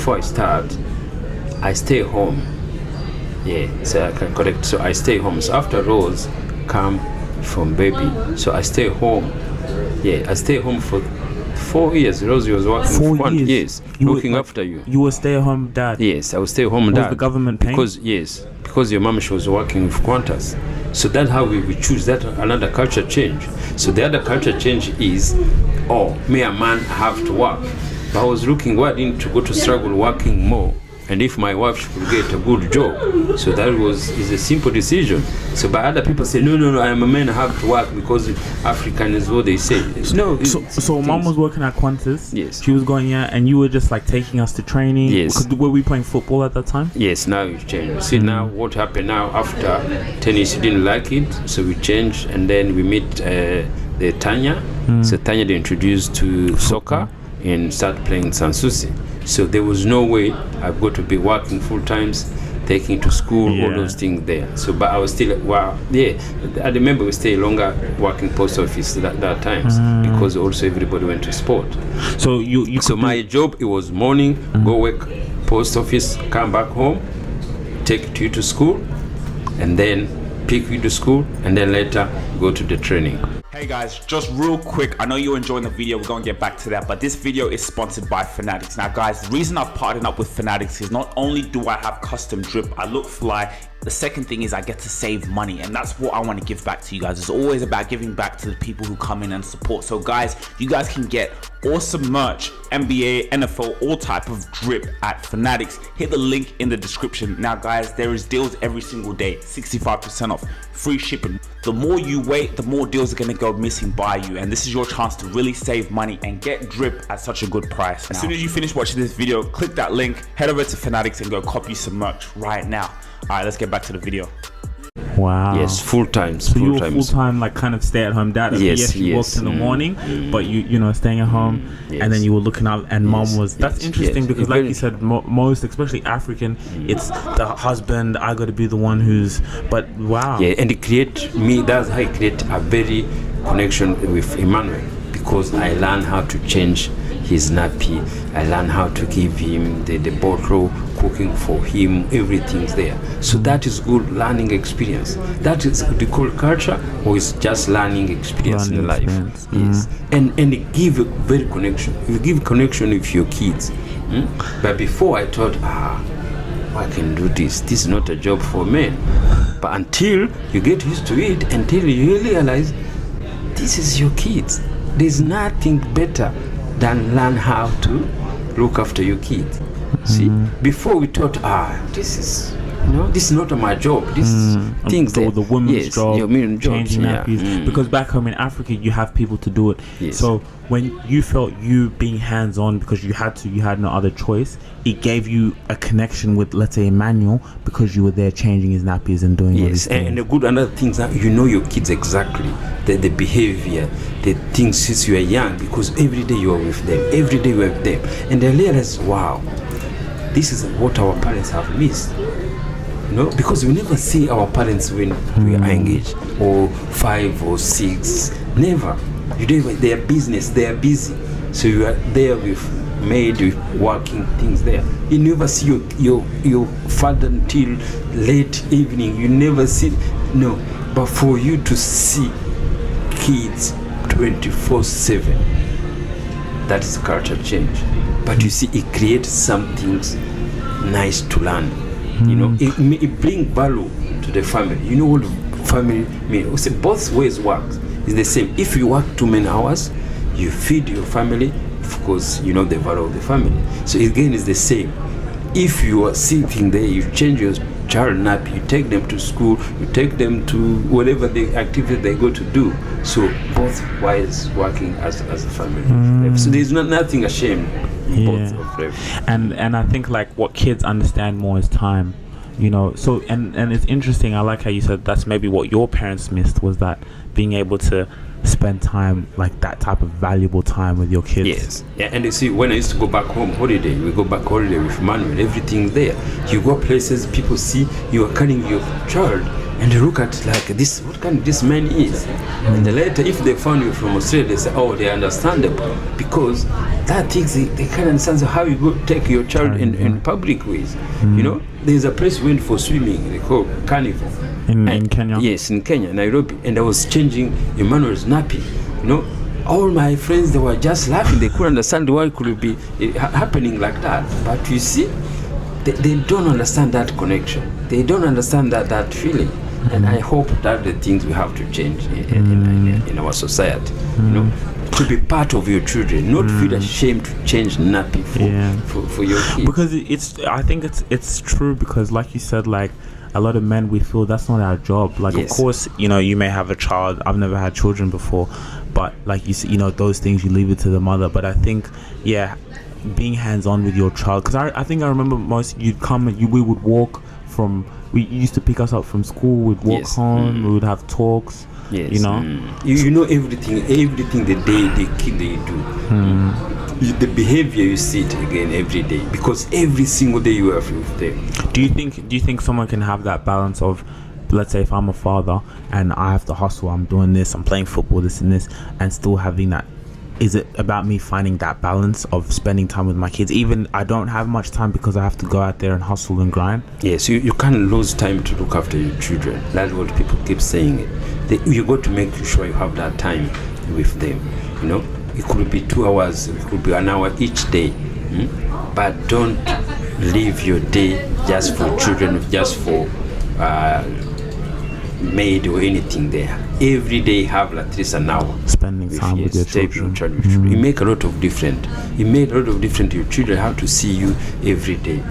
before I start, I stay home. Yeah, so I can correct. So I stay home. So after Rose come from baby, so I stay home. Yeah, I stay home for 4 years. Rosie was working 4 years. Yes, looking after you. You were stay-at-home dad. Yes, I was stay-at-home dad. Was the government paying? Because your mom, she was working with Qantas. So that's how we choose that another culture change. So the other culture change is, me a man have to work. But I was looking, why didn't to go to struggle working more? And if my wife should get a good job, so that is a simple decision. So, but other people say, no, I am a man, I have to work because African is what they say. No. So mom was working at Qantas. Yes. She was going and you were just like taking us to training. Yes. Were we playing football at that time? Yes. Now it's changed. See now what happened now after tennis, she didn't like it, so we changed, and then we meet the Tanya. So Tanya they introduced to soccer and start playing Sansusi. So there was no way I've got to be working full times, taking to school, all those things there. So, but I was still, I remember we stayed longer working post office that times because also everybody went to sport. So So my job, it was morning, go work post office, come back home, take you to school, and then pick you to school, and then later go to the training. Hey guys, just real quick, I know you're enjoying the video, we're going to get back to that, but this video is sponsored by Fanatics. Now guys, the reason I've partnered up with Fanatics is not only do I have custom drip, I look fly, the second thing is I get to save money, and that's what I want to give back to you guys. It's always about giving back to the people who come in and support. So guys, you guys can get awesome merch, NBA, NFL, all type of drip at Fanatics. Hit the link in the description. Now guys, there is deals every single day, 65% off, free shipping. The more you wait, the more deals are going to go missing by you, and this is your chance to really save money and get drip at such a good price. As soon as you finish watching this video, click that link, head over to Fanatics and go copy some merch right now. All right, let's get back to the video. Wow. Yes, full time. So you were full time, like kind of stay-at-home dad. Yes, you worked in the morning, but you know, staying at home, and then you were looking out, and mom was. That's interesting because, like you said, most, especially African, it's the husband. I got to be the one who's. But wow. Yeah, and it create me. That's how I create a very connection with Emmanuel, because I learned how to change his nappy. I learned how to give him the bottle, cooking for him, everything's there. So that is good learning experience. That is the call culture, or is just learning experience in life. Yes. And it give a very connection. You give connection with your kids. But before I thought, I can do this. This is not a job for men. But until you get used to it, until you realize this is your kids. There's nothing better than learn how to look after your kids. See, before we thought, this is this is not my job. This is things the women's job, changing nappies. Because back home in Africa, you have people to do it. Yes. So when you felt you being hands-on because you had no other choice, it gave you a connection with, let's say, Emmanuel, because you were there changing his nappies and doing all these things. And the good another things that you know your kids exactly, the behavior, the things since you are young, because every day you are with them, every day you are with them, and they realize, wow, this is what our parents have missed. Because we never see our parents when we are engaged, or 5 or 6, never. They are business, they are busy. So you are there with maid, with working things there. You never see your father until late evening. You never see, but for you to see kids 24/7, that is culture change. But you see, it creates some things nice to learn. It brings value to the family. You know what family means? We say both ways works. It's the same. If you work too many hours, you feed your family. Of course, you know the value of the family. So again, it's the same. If you are sitting there, you change your child nap, you take them to school, you take them to whatever the activity they go to do. So both ways working as a family. So there's nothing ashamed. Both of them. And I think like what kids understand more is time, so and it's interesting. I like how you said that's maybe what your parents missed, was that being able to spend time, like that type of valuable time with your kids. Yes. And you see, when I used to go back home holiday, we go back holiday with Manuel, everything's there. You go places, people see you are carrying your child, and they look at like this, what kind of this man is. And later, if they found you from Australia, they say, they are understandable, because that things they can't understand how you go take your child in public ways. You know, there's a place we went for swimming, they call Carnival. In Kenya? Yes, in Kenya, Nairobi. And I was changing Emmanuel's nappy. You know, all my friends, they were just laughing. They couldn't understand why it could be happening like that. But you see, they don't understand that connection. They don't understand that feeling. And I hope that the things we have to change in our society. You know, to be part of your children, not feel ashamed to change nappy for your kids. Because I think it's true, because like you said, like, a lot of men, we feel that's not our job. Like, of course, you know, you may have a child. I've never had children before, but like you see, you know, those things you leave it to the mother. But I think, being hands-on with your child, because I think I remember you'd come and we would walk from. We used to pick us up from school. We'd walk home. We would have talks. Yes. You know, you know everything the day the kid they do. The behavior, you see it again every day, because every single day you are with them. Do you think someone can have that balance of, let's say if I'm a father and I have to hustle, I'm doing this, I'm playing football, this and this, and still having that? Is it about me finding that balance of spending time with my kids, even I don't have much time because I have to go out there and hustle and grind? Yes, you can't lose time to look after your children. That's what people keep saying. You got to make sure you have that time with them. You know, it could be 2 hours, it could be an hour each day. But don't leave your day just for children, just for maid or anything there. Every day have at least an hour spending time with your children. It make a lot of difference. It made a lot of difference. Your children have to see you every day.